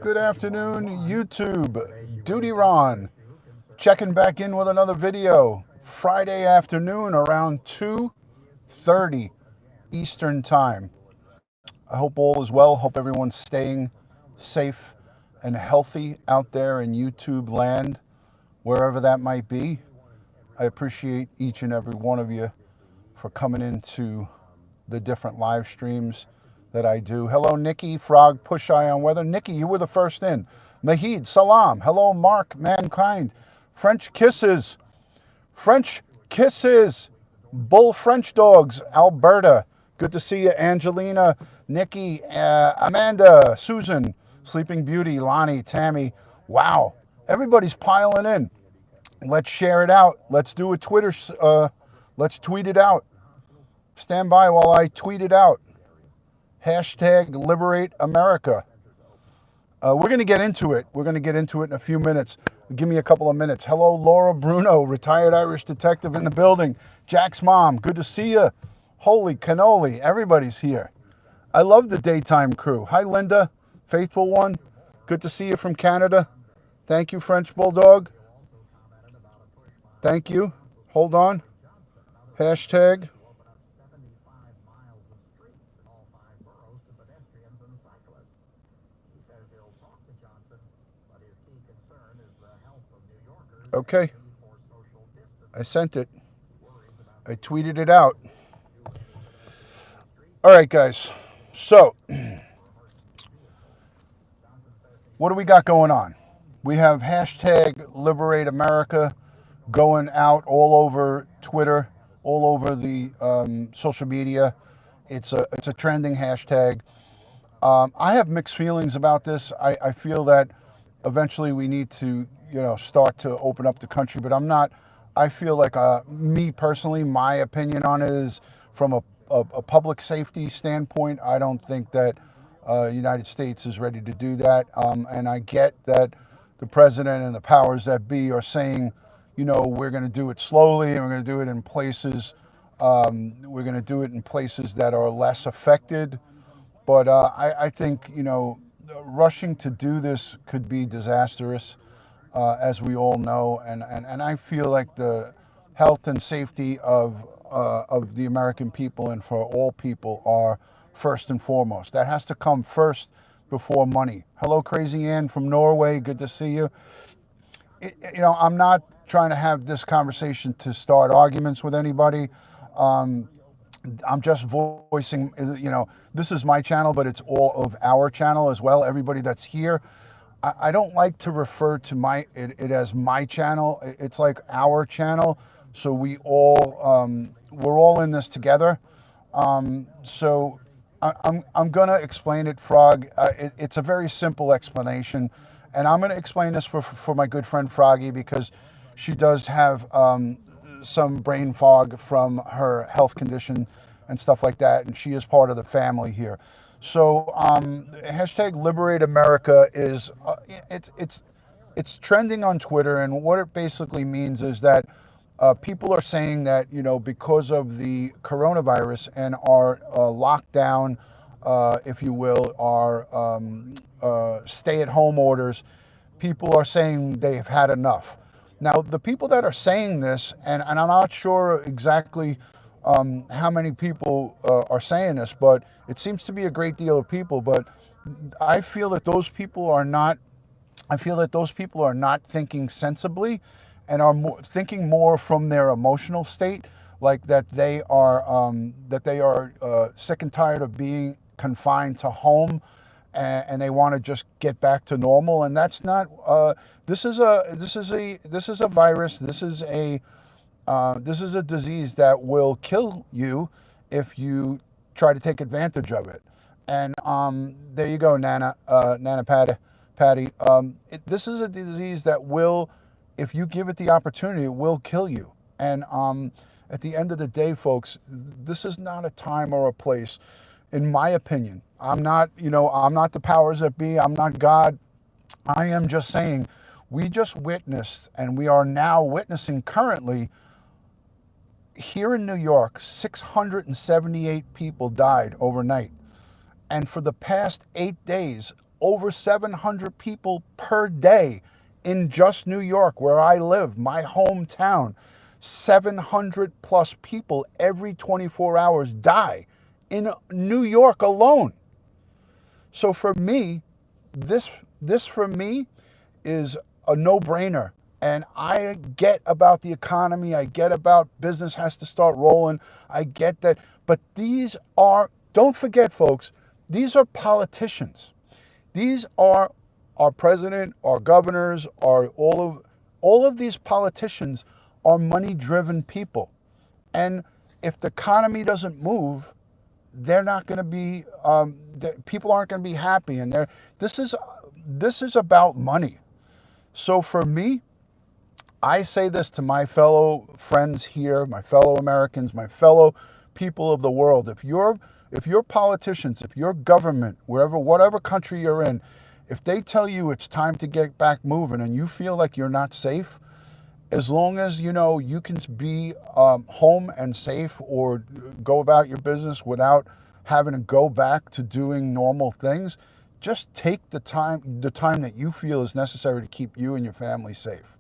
Good afternoon, YouTube. DutyRon checking back in with another video. Friday afternoon around 2:30 Eastern Time. I hope all is well. Hope everyone's staying safe and healthy out there in YouTube land, wherever that might be. I appreciate each and every one of you for coming into the different live streams that I do. Hello, Nikki, Frog, Push Eye on Weather. Nikki, you were the first in. Mahid, Salam. Hello, Mark, Mankind. French Kisses. French Kisses. Bull French Dogs, Alberta. Good to see you, Angelina, Nikki, Amanda, Susan, Sleeping Beauty, Lonnie, Tammy. Wow, everybody's piling in. Let's share it out. Let's do a Twitter, let's tweet it out. Stand by while I tweet it out. Hashtag Liberate America. We're going to get into it. We're going to get into it in a few minutes. Give me a couple of minutes. Hello, Laura Bruno, retired Irish detective in the building. Jack's mom, good to see you. Holy cannoli, everybody's here. I love the daytime crew. Hi, Linda, faithful one. Good to see you from Canada. Thank you, French Bulldog. Thank you. Hold on. Hashtag. Okay, I sent it. I tweeted it out. All right, guys. So, what do we got going on? We have hashtag Liberate America going out all over Twitter, all over the social media. It's a trending hashtag. I have mixed feelings about this. I feel that eventually we need to, start to open up the country, but I'm not. I feel like me personally, my opinion on it is from a public safety standpoint. I don't think that the United States is ready to do that, and I get that the president and the powers that be are saying, we're going to do it slowly and we're going to do it in places. We're going to do it in places that are less affected. But I think, rushing to do this could be disastrous, as we all know. And I feel like the health and safety of the American people and for all people are first and foremost. That has to come first before money. Hello, Crazy Ann from Norway. Good to see you. I'm not trying to have this conversation to start arguments with anybody. I'm just voicing, this is my channel, but it's all of our channel as well. Everybody that's here, I don't like to refer to it as my channel. It's like our channel. So we're all in this together. So I'm gonna explain it, Frog. It's a very simple explanation, and I'm gonna explain this for my good friend Froggy, because she does have some brain fog from her health condition and stuff like that, and she is part of the family here. So hashtag Liberate America is it's trending on Twitter, and what it basically means is that people are saying that because of the coronavirus and our lockdown, if you will, our stay-at-home orders, people are saying they've had enough. Now, the people that are saying this, and I'm not sure exactly how many people are saying this, but it seems to be a great deal of people. But I feel that those people are not. I feel that those people are not thinking sensibly, and are thinking more from their emotional state, like that they are sick and tired of being confined to home, and they want to just get back to normal. And that's not. This is a virus. This is a disease that will kill you if you try to take advantage of it. And there you go, Nana Patty. This is a disease that will, if you give it the opportunity, it will kill you. And at the end of the day, folks, this is not a time or a place, in my opinion. I'm not the powers that be. I'm not God. I am just saying, we just witnessed, and we are now witnessing currently, here in New York, 678 people died overnight. And for the past 8 days, over 700 people per day in just New York, where I live, my hometown, 700 plus people every 24 hours die in New York alone. So for me, this for me is a no-brainer. And I get about the economy. I get about business has to start rolling. I get that. But these are, don't forget, folks, these are politicians. These are our president, our governors, our all of these politicians are money-driven people. And if the economy doesn't move, they're not going to be, people aren't going to be happy. And this is about money. So for me, I say this to my fellow friends here, my fellow Americans, my fellow people of the world. If your politicians, if your government, whatever country you're in, if they tell you it's time to get back moving and you feel like you're not safe, as long as you know you can be home and safe or go about your business without having to go back to doing normal things, just take the time that you feel is necessary to keep you and your family safe.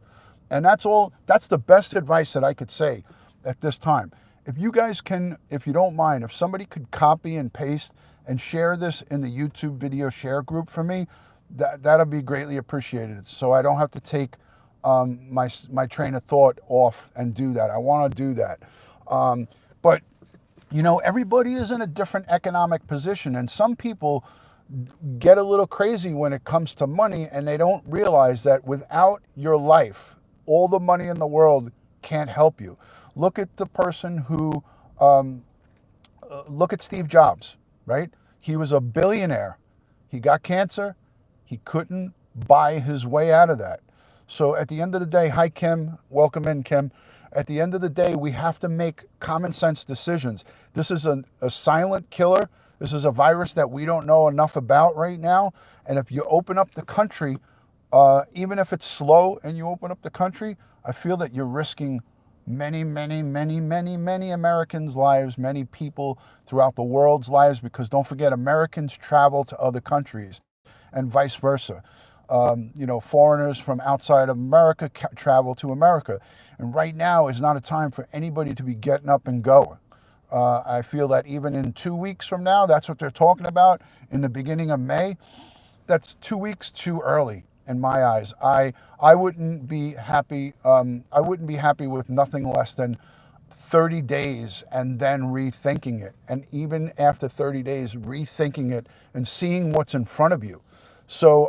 And that's all. That's the best advice that I could say at this time. If you guys can, if you don't mind, if somebody could copy and paste and share this in the YouTube video share group for me, that'd be greatly appreciated. So I don't have to take my train of thought off and do that. I want to do that. But, you know, everybody is in a different economic position, and some people get a little crazy when it comes to money, and they don't realize that without your life, all the money in the world can't help you. Look at the person who, look at Steve Jobs, right? He was a billionaire. He got cancer. He couldn't buy his way out of that. So at the end of the day, hi, Kim. Welcome in, Kim. At the end of the day, we have to make common sense decisions. This is a silent killer. This is a virus that we don't know enough about right now. And if you open up the country, even if it's slow and you open up the country, I feel that you're risking many Americans' lives, many people throughout the world's lives, because don't forget, Americans travel to other countries and vice versa. You know, foreigners from outside of America travel to America. And right now is not a time for anybody to be getting up and going. I feel that even in 2 weeks from now, that's what they're talking about, in the beginning of May, that's 2 weeks too early in my eyes. I wouldn't be happy. I wouldn't be happy with nothing less than 30 days and then rethinking it. And even after 30 days, rethinking it and seeing what's in front of you. So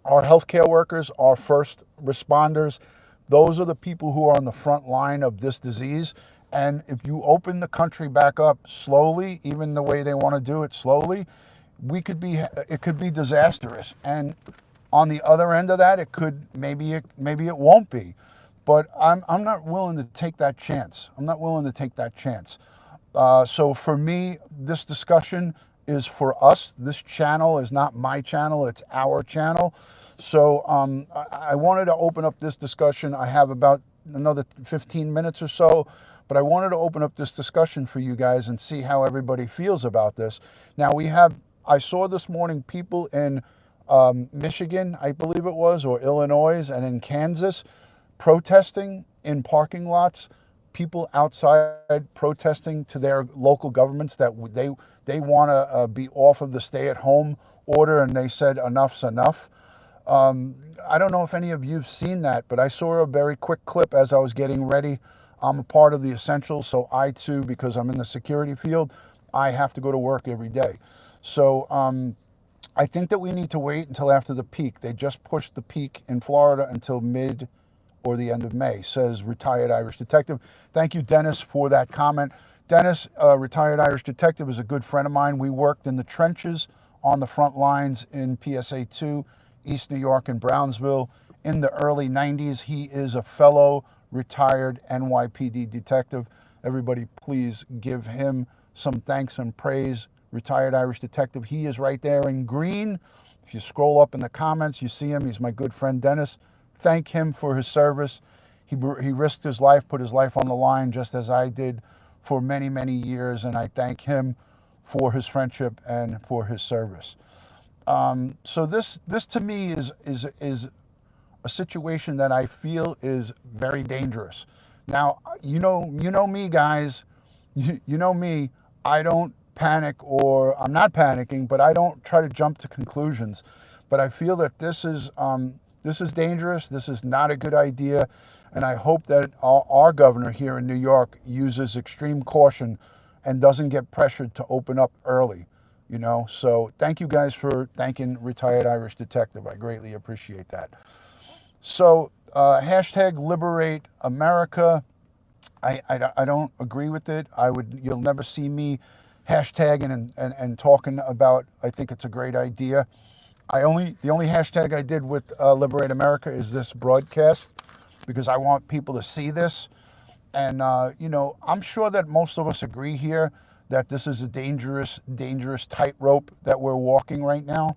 our healthcare workers, our first responders, those are the people who are on the front line of this disease. And if you open the country back up slowly, even the way they want to do it slowly, it could be disastrous. And on the other end of that, maybe it won't be. But I'm not willing to take that chance. I'm not willing to take that chance. So for me, this discussion is for us. This channel is not my channel, it's our channel. So I wanted to open up this discussion. I have about another 15 minutes or so, but I wanted to open up this discussion for you guys and see how everybody feels about this. Now I saw this morning people in Michigan, I believe it was, or Illinois, and in Kansas, protesting in parking lots, people outside protesting to their local governments that they want to be off of the stay-at-home order, and they said enough's enough. I don't know if any of you have seen that, but I saw a very quick clip as I was getting ready. I'm a part of the essentials, so I too, because I'm in the security field, I have to go to work every day. So I think that we need to wait until after the peak. They just pushed the peak in Florida until mid or the end of May, says Retired Irish Detective. Thank you, Dennis, for that comment. Dennis, Retired Irish Detective, is a good friend of mine. We worked in the trenches on the front lines in PSA 2, East New York and Brownsville in the early 90s. He is a fellow retired NYPD detective. Everybody, please give him some thanks and praise. Retired Irish Detective. He is right there in green. If you scroll up in the comments, you see him. He's my good friend, Dennis. Thank him for his service. He risked his life, put his life on the line, just as I did for many years, and I thank him for his friendship and for his service. So this to me is a situation that I feel is very dangerous. Now, you know me, guys. You know me. I don't panic, or I'm not panicking, but I don't try to jump to conclusions. But I feel that this is dangerous. This is not a good idea, and I hope that our governor here in New York uses extreme caution and doesn't get pressured to open up early. So thank you guys for thanking Retired Irish Detective. I greatly appreciate that. So hashtag Liberate America. I don't agree with it. You'll never see me hashtagging and talking about. I think it's a great idea. The only hashtag I did with Liberate America is this broadcast, because I want people to see this. And I'm sure that most of us agree here that this is a dangerous tightrope that we're walking right now.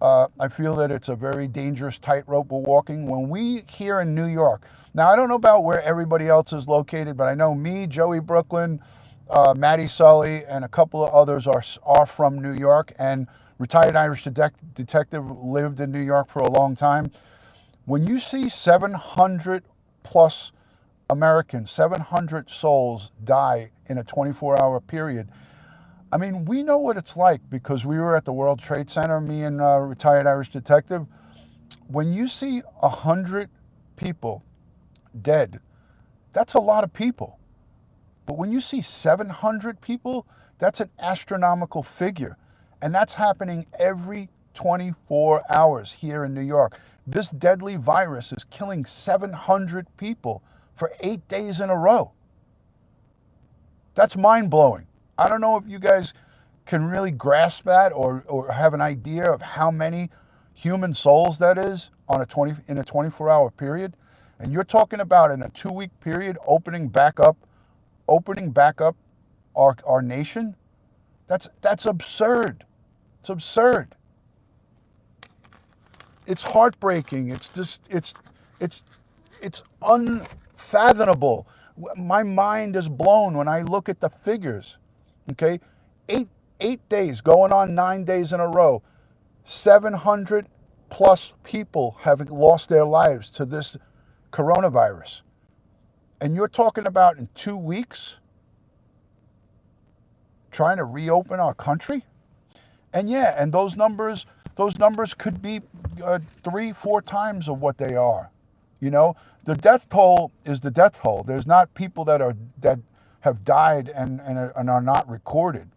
I feel that it's a very dangerous tightrope we're walking. When we here in New York, now I don't know about where everybody else is located, but I know me, Joey Brooklyn, Maddie Sully, and a couple of others are from New York, and Retired Irish Detective lived in New York for a long time. When you see 700 plus Americans, 700 souls die in a 24-hour period, I mean, we know what it's like because we were at the World Trade Center, me and Retired Irish Detective. When you see 100 people dead, that's a lot of people. But when you see 700 people, that's an astronomical figure. And that's happening every 24 hours here in New York. This deadly virus is killing 700 people for 8 days in a row. That's mind-blowing. I don't know if you guys can really grasp that or have an idea of how many human souls that is in a 24-hour period. And you're talking about in a 2-week period opening back up our nation. That's absurd. It's absurd. It's heartbreaking. It's unfathomable. My mind is blown when I look at the figures. Okay, eight days, going on 9 days in a row. 700 plus people have lost their lives to this coronavirus. And you're talking about in 2 weeks trying to reopen our country? And yeah, and those numbers could be 3-4 times of what they are. The death toll is the death toll. There's not people that have died and are not recorded.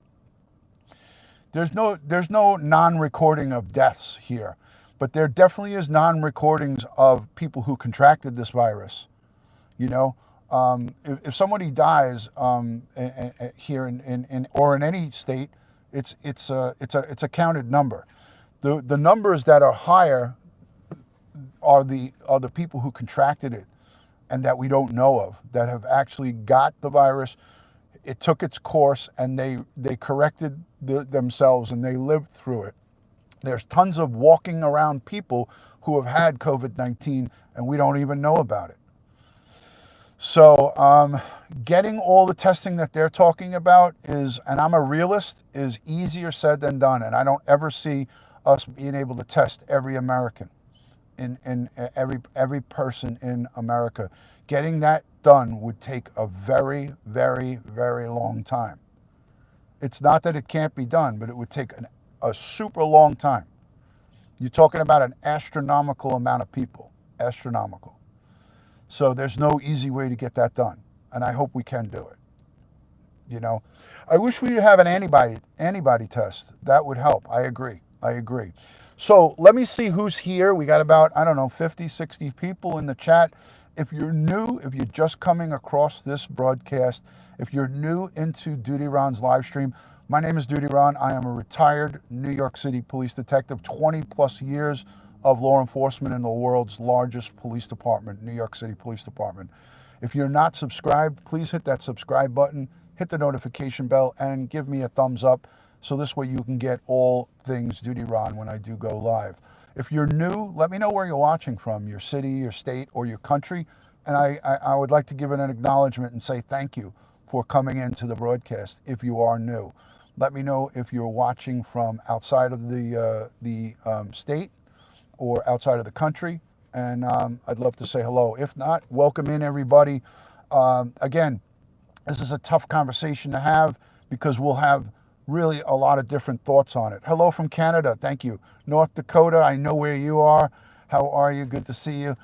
There's no non-recording of deaths here, but there definitely is non-recordings of people who contracted this virus. If somebody dies here in or in any state, it's a counted number. The numbers that are higher are the people who contracted it and that we don't know of, that have actually got the virus. It took its course and they corrected themselves and they lived through it. There's tons of walking around people who have had COVID-19 and we don't even know about it. So getting all the testing that they're talking about is, and I'm a realist, is easier said than done. And I don't ever see us being able to test every American, in every person in America. Getting that done would take a very, very, very long time. It's not that it can't be done, but it would take a super long time. You're talking about an astronomical amount of people, astronomical. So there's no easy way to get that done, and I hope we can do it. I wish we would have an antibody test. That would help. I agree. So let me see who's here. We got about, 50, 60 people in the chat. If you're new, if you're just coming across this broadcast, if you're new into DutyRon's live stream, my name is DutyRon. I am a retired New York City police detective, 20 plus years of law enforcement in the world's largest police department, New York City Police Department. If you're not subscribed, please hit that subscribe button, hit the notification bell, and give me a thumbs up so this way you can get all things DutyRon when I do go live. If you're new, let me know where you're watching from, your city, your state, or your country, and I would like to give it an acknowledgement and say thank you for coming into the broadcast if you are new. Let me know if you're watching from outside of the state or outside of the country, and I'd love to say hello. If not, welcome in everybody. Again, this is a tough conversation to have because we'll have really a lot of different thoughts on it. Hello from Canada. Thank you. North Dakota, I know where you are. How are you? Good to see you.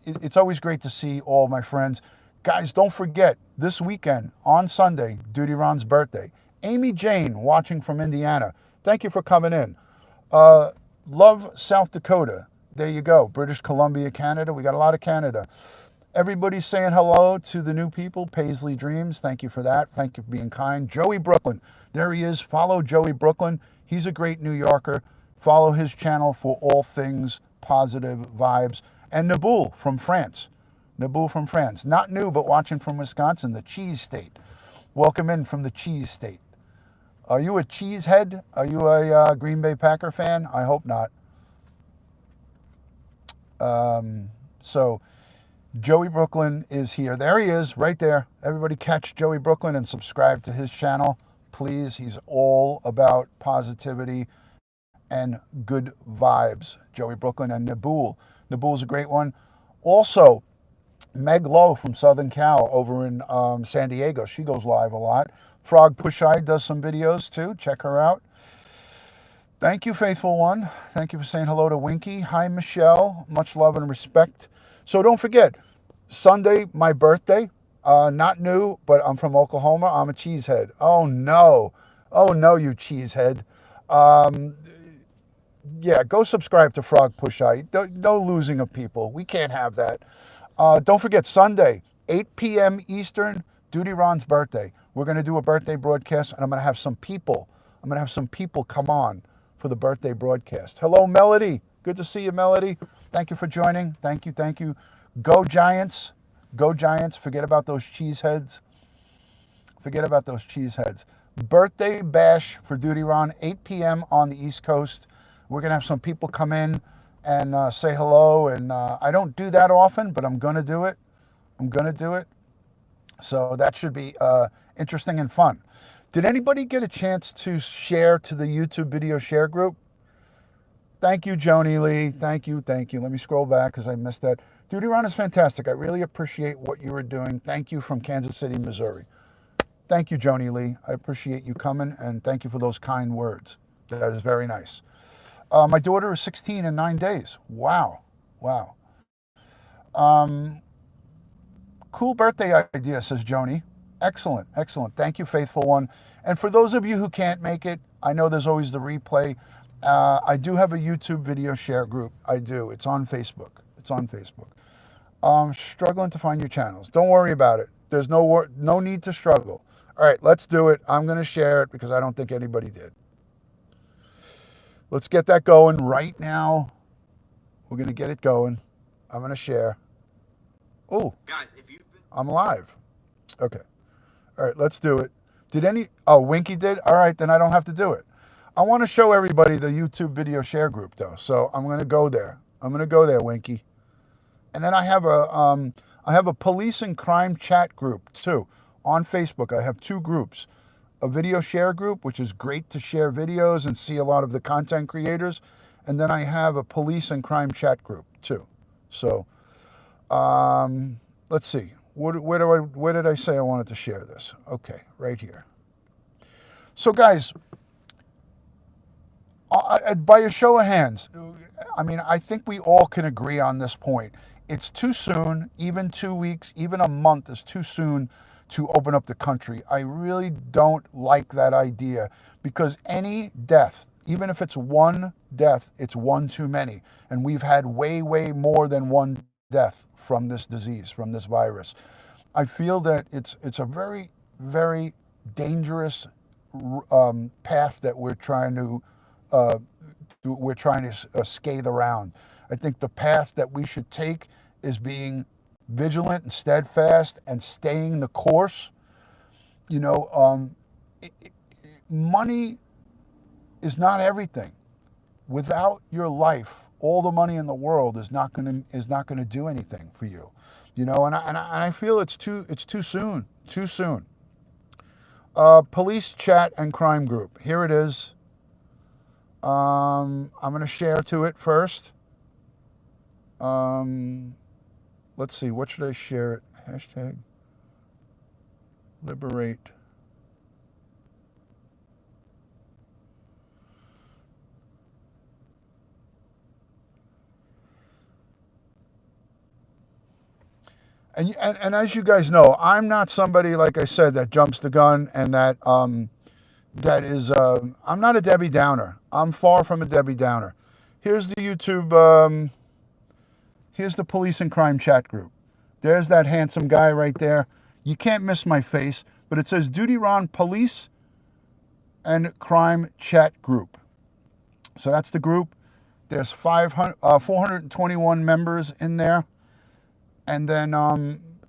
It's always great to see all my friends. Guys, don't forget, this weekend on Sunday, DutyRon's birthday. Amy Jane, watching from Indiana. Thank you for coming in. Love, South Dakota. There you go. British Columbia, Canada. We got a lot of Canada. Everybody's saying hello to the new people. Paisley Dreams, thank you for that. Thank you for being kind. Joey Brooklyn, there he is. Follow Joey Brooklyn. He's a great New Yorker. Follow his channel for all things positive vibes. And Naboul from France. Naboul from France. Not new, but watching from Wisconsin, the cheese state. Welcome in from the cheese state. Are you a cheesehead? Are you a Green Bay Packer fan? I hope not. Joey Brooklyn is here. There he is, right there. Everybody catch Joey Brooklyn and subscribe to his channel, please. He's all about positivity and good vibes. Joey Brooklyn and Naboul. Naboul's a great one. Also, Meg Lowe from Southern Cal over in San Diego. She goes live a lot. Frog Push Eye does some videos too. Check her out. Thank you, faithful one. Thank you for saying hello to Winky. Hi, Michelle. Much love and respect. So don't forget, Sunday, my birthday. Not new, but I'm from Oklahoma. I'm a cheesehead. Oh, no. Oh, no, you cheesehead. Yeah, go subscribe to Frog Push Eye. No losing of people. We can't have that. Don't forget, Sunday, 8 p.m. Eastern, DutyRon's birthday. We're going to do a birthday broadcast, and I'm going to have some people. Come on for the birthday broadcast. Hello, Melody. Good to see you, Melody. Thank you for joining. Thank you. Go Giants. Go Giants. Forget about those cheeseheads. Birthday bash for DutyRon, 8 p.m. on the East Coast. We're going to have some people come in and say hello. And I don't do that often, but I'm going to do it. So that should be interesting and fun. Did anybody get a chance to share to the YouTube video share group? Thank you, Joni Lee. Thank you. Let me scroll back because I missed that. DutyRon is fantastic. I really appreciate what you are doing. Thank you from Kansas City, Missouri. Thank you, Joni Lee. I appreciate you coming, and thank you for those kind words. That is very nice. My daughter is 16 in 9 days. Wow. Cool birthday idea, says Joni. Excellent. Thank you, faithful one. And for those of you who can't make it, I know there's always the replay. I do have a YouTube video share group. I do. It's on Facebook. Struggling to find your channels. Don't worry about it. There's no need to struggle. All right, let's do it. I'm going to share it because I don't think anybody did. Let's get that going right now. We're going to get it going. I'm going to share. Oh, guys, I'm live. Okay. All right, let's do it. Winky did? All right, then I don't have to do it. I want to show everybody the YouTube video share group, though. So I'm going to go there. Winky. And then I have a police and crime chat group, too, on Facebook. I have two groups. A video share group, which is great to share videos and see a lot of the content creators. And then I have a police and crime chat group, too. So let's see. Where did I say I wanted to share this? Okay, right here. So, guys, by a show of hands, I mean, I think we all can agree on this point. It's too soon, even 2 weeks, even a month is too soon to open up the country. I really don't like that idea because any death, even if it's one death, it's one too many. And we've had way more than one death from this disease, from this virus. I feel that it's a very, very dangerous path that we're trying to scathe around. I think the path that we should take is being vigilant and steadfast and staying the course. Money is not everything. Without your life, all the money in the world is not going to do anything for you. And I feel it's too soon. Police chat and crime group. Here it is. I'm going to share to it first. Let's see. What should I share it? Hashtag Liberate. And as you guys know, I'm not somebody, like I said, that jumps the gun and that I'm not a Debbie Downer. I'm far from a Debbie Downer. Here's the YouTube. Here's the police and crime chat group. There's that handsome guy right there. You can't miss my face, but it says DutyRon Police and Crime Chat Group. So that's the group. There's 421 members in there. And then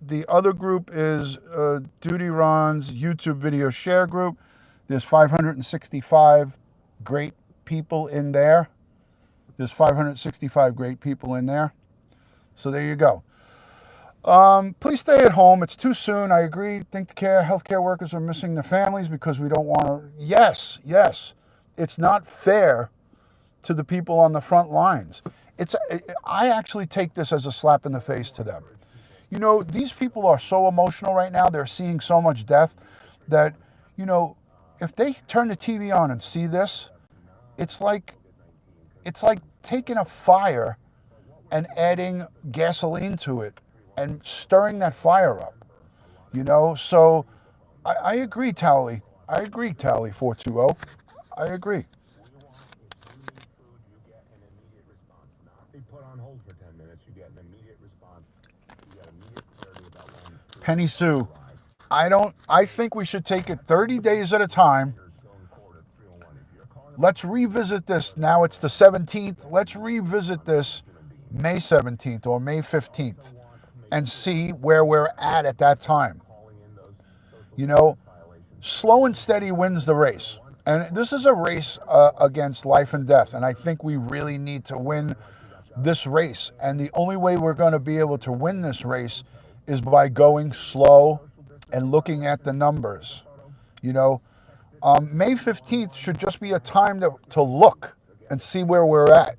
the other group is DutyRon's YouTube video share group. There's 565 great people in there. There's 565 great people in there. So there you go. Please stay at home. It's too soon. I agree. Think healthcare workers are missing their families because we don't want to. Yes. It's not fair to the people on the front lines. I actually take this as a slap in the face to them. You know, these people are so emotional right now. They're seeing so much death that, you know, if they turn the TV on and see this, it's like taking a fire and adding gasoline to it and stirring that fire up, you know? So I agree, Tally. I agree, Tally 420. I agree. Penny Sue, I think we should take it 30 days at a time. Let's revisit this. Now it's the 17th. Let's revisit this May 17th or May 15th and see where we're at that time. You know, slow and steady wins the race. And this is a race against life and death. And I think we really need to win this race. And the only way we're going to be able to win this race is by going slow and looking at the numbers. You know, May 15th should just be a time to look and see where we're at.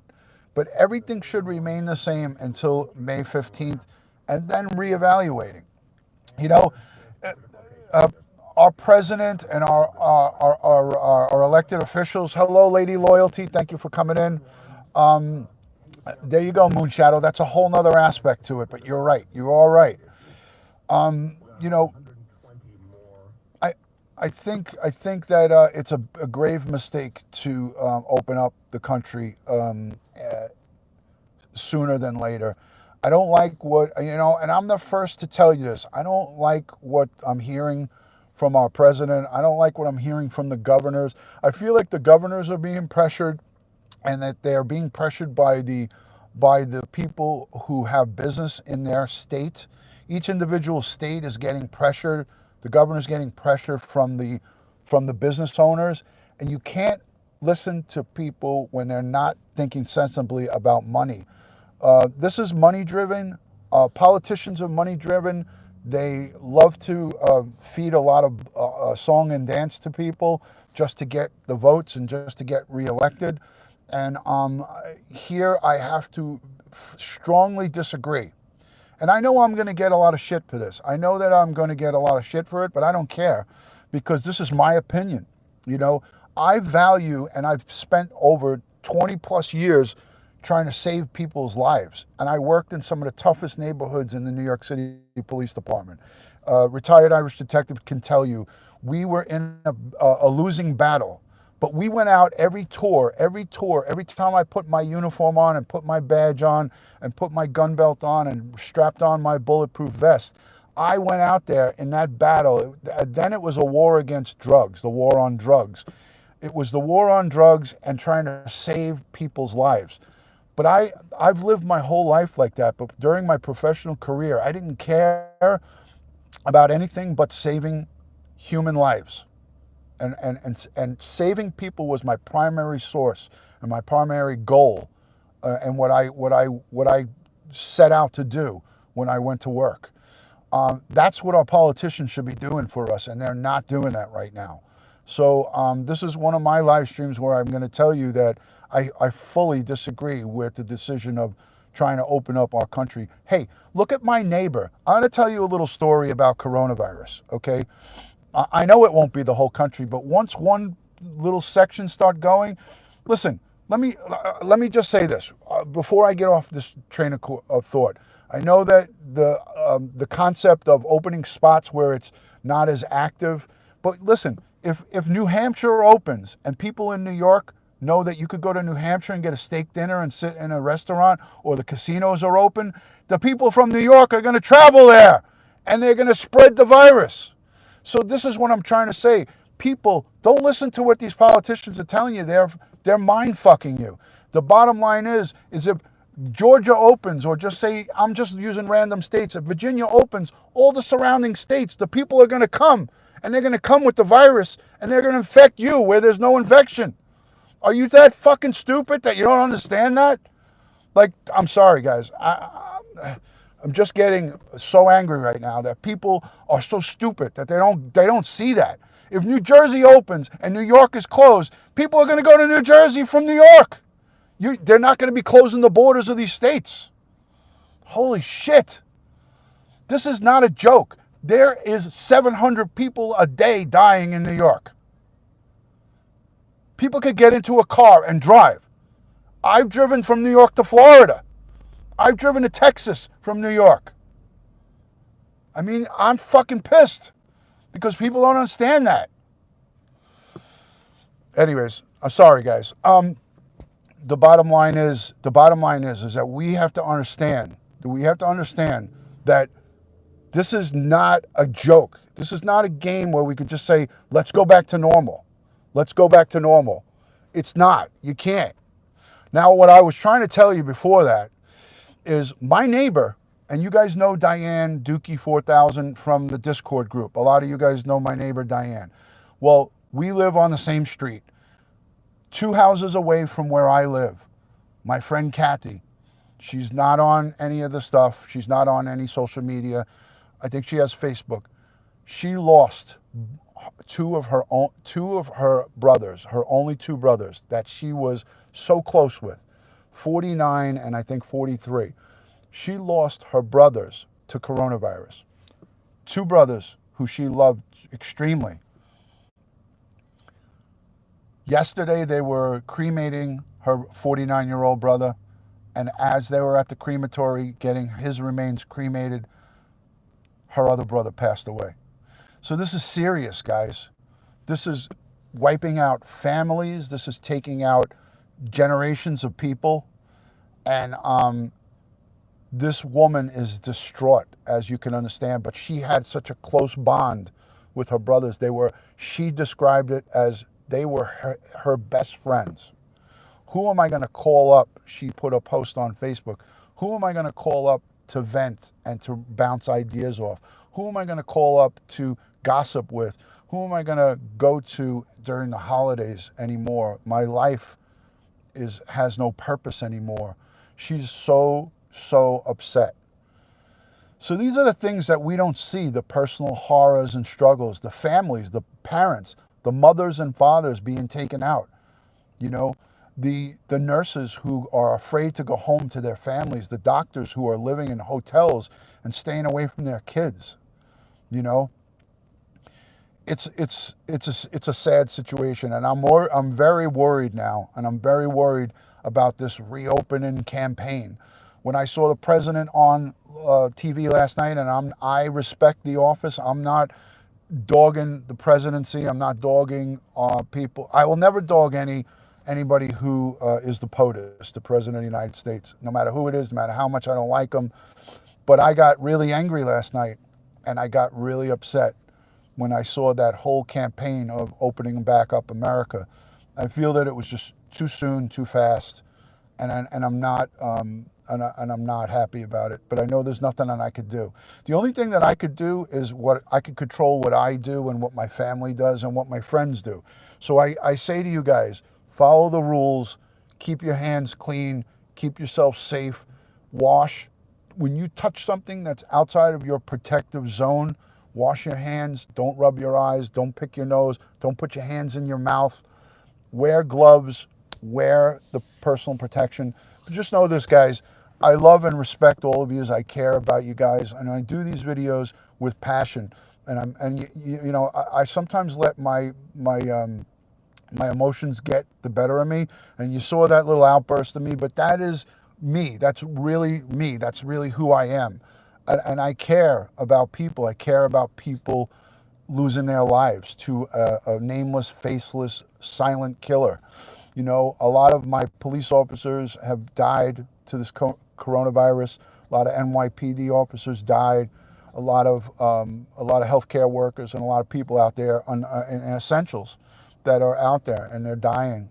But everything should remain the same until May 15th and then reevaluating. You know, our president and our elected officials. Hello, Lady Loyalty. Thank you for coming in. There you go, Moonshadow. That's a whole nother aspect to it, but you're right. You're all right. You know, I think that it's a grave mistake to open up the country sooner than later. I don't like what, you know, and I'm the first to tell you this. I don't like what I'm hearing from our president. I don't like what I'm hearing from the governors. I feel like the governors are being pressured and that they are being pressured by the people who have business in their state. Each individual state is getting pressured. The governor's getting pressure from the business owners, and you can't listen to people when they're not thinking sensibly about money. This is money-driven. Politicians are money-driven. They love to feed a lot of song and dance to people just to get the votes and just to get reelected. And here I have to strongly disagree. And I know I'm going to get a lot of shit for this. I know that I'm going to get a lot of shit for it, but I don't care because this is my opinion. You know, I value, and I've spent over 20 plus years trying to save people's lives. And I worked in some of the toughest neighborhoods in the New York City Police Department. Retired Irish Detective can tell you, we were in a losing battle. But we went out every time I put my uniform on and put my badge on and put my gun belt on and strapped on my bulletproof vest, I went out there in that battle. Then it was a war against drugs, the war on drugs. It was the war on drugs and trying to save people's lives. But I've lived my whole life like that. But during my professional career, I didn't care about anything but saving human lives. And saving people was my primary source and my primary goal, and what I set out to do when I went to work. That's what our politicians should be doing for us, and they're not doing that right now. So this is one of my live streams where I'm going to tell you that I fully disagree with the decision of trying to open up our country. Hey, look at my neighbor. I'm going to tell you a little story about coronavirus, okay? I know it won't be the whole country, but once one little section start going, listen, let me just say this before I get off this train of thought. I know that the concept of opening spots where it's not as active, but listen, if New Hampshire opens and people in New York know that you could go to New Hampshire and get a steak dinner and sit in a restaurant, or the casinos are open, the people from New York are going to travel there and they're going to spread the virus. So this is what I'm trying to say. People, don't listen to what these politicians are telling you. They're mind fucking you. The bottom line is if Georgia opens, or just say, I'm just using random states, if Virginia opens, all the surrounding states, the people are going to come, and they're going to come with the virus, and they're going to infect you where there's no infection. Are you that fucking stupid that you don't understand that? Like, I'm sorry, guys. I'm just getting so angry right now that people are so stupid that they don't see that. If New Jersey opens and New York is closed, people are going to go to New Jersey from New York. They're not going to be closing the borders of these states. Holy shit. This is not a joke. There is 700 people a day dying in New York. People could get into a car and drive. I've driven from New York to Florida. I've driven to Texas from New York. I mean, I'm fucking pissed because people don't understand that. Anyways, I'm sorry, guys. The bottom line is that we have to understand that this is not a joke. This is not a game where we could just say, let's go back to normal. Let's go back to normal. It's not. You can't. Now, what I was trying to tell you before that is my neighbor, and you guys know Diane Dookie 4000 from the Discord group. A lot of you guys know my neighbor Diane. Well, we live on the same street. 2 houses away from where I live, my friend Kathy. She's not on any of the stuff. She's not on any social media. I think she has Facebook. She lost two of her brothers, her only 2 brothers that she was so close with, 49 and I think 43. She lost her brothers to coronavirus. 2 brothers who she loved extremely. Yesterday, they were cremating her 49-year-old brother, and as they were at the crematory getting his remains cremated, her other brother passed away. So this is serious, guys. This is wiping out families. This is taking out generations of people. And this woman is distraught, as you can understand, but she had such a close bond with her brothers. She described it as they were her best friends. Who am I going to call up? She put a post on Facebook. Who am I going to call up to vent and to bounce ideas off? Who am I going to call up to gossip with? Who am I going to go to during the holidays anymore? My life has no purpose anymore. She's so upset. So these are the things that we don't see, the personal horrors and struggles, the families, the parents, the mothers and fathers being taken out. You know, the nurses who are afraid to go home to their families, the doctors who are living in hotels and staying away from their kids. You know, it's a sad situation, and I'm very worried now, and I'm very worried about this reopening campaign. When I saw the president on TV last night, and I respect the office. I'm not dogging the presidency. I'm not dogging people. I will never dog anybody who is the POTUS, the president of the United States, no matter who it is, no matter how much I don't like them. But I got really angry last night, and I got really upset when I saw that whole campaign of opening back up America. I feel that it was just too soon, too fast, and I'm not happy about it. But I know there's nothing that I could do. The only thing that I could do is I could control what I do and what my family does and what my friends do. So I say to you guys, follow the rules, keep your hands clean, keep yourself safe, wash when you touch something that's outside of your protective zone, wash your hands, don't rub your eyes, don't pick your nose, don't put your hands in your mouth, wear gloves, wear the personal protection. But just know this, guys, I love and respect all of you. I care about you guys, and I do these videos with passion. And you know, I sometimes let my emotions get the better of me, and you saw that little outburst of me, but that is me. That's really me. That's really who I am. And I care about people. I care about people losing their lives to a nameless, faceless, silent killer. You know, a lot of my police officers have died to this coronavirus. A lot of NYPD officers died. A lot of healthcare workers and a lot of people out there in essentials that are out there, and they're dying,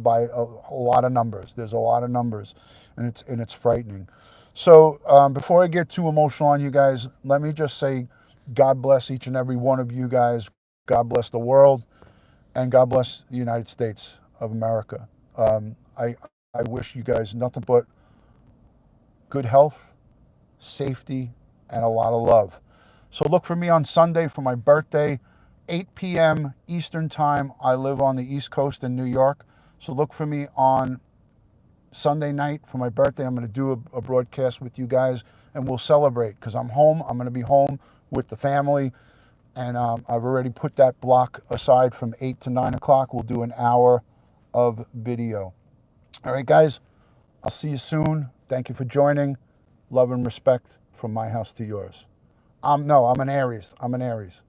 by a lot of numbers. There's a lot of numbers, and it's frightening. So before I get too emotional on you guys, let me just say, God bless each and every one of you guys. God bless the world, and God bless the United States of America. I wish you guys nothing but good health, safety, and a lot of love. So look for me on Sunday for my birthday, 8 p.m. Eastern Time. I live on the East Coast in New York. So look for me on Sunday night for my birthday. I'm going to do a broadcast with you guys, and we'll celebrate because I'm home. I'm going to be home with the family, and I've already put that block aside from 8 to 9 o'clock. We'll do an hour of video. All right, guys, I'll see you soon. Thank you for joining. Love and respect from my house to yours. No, I'm an Aries. I'm an Aries.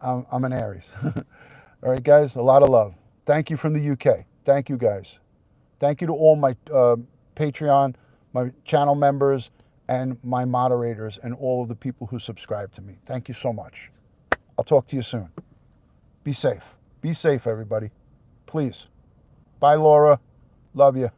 I'm an Aries. All right, guys, a lot of love. Thank you from the UK. Thank you, guys. Thank you to all my Patreon, my channel members, and my moderators, and all of the people who subscribe to me. Thank you so much. I'll talk to you soon. Be safe. Be safe, everybody. Please. Bye, Laura. Love you.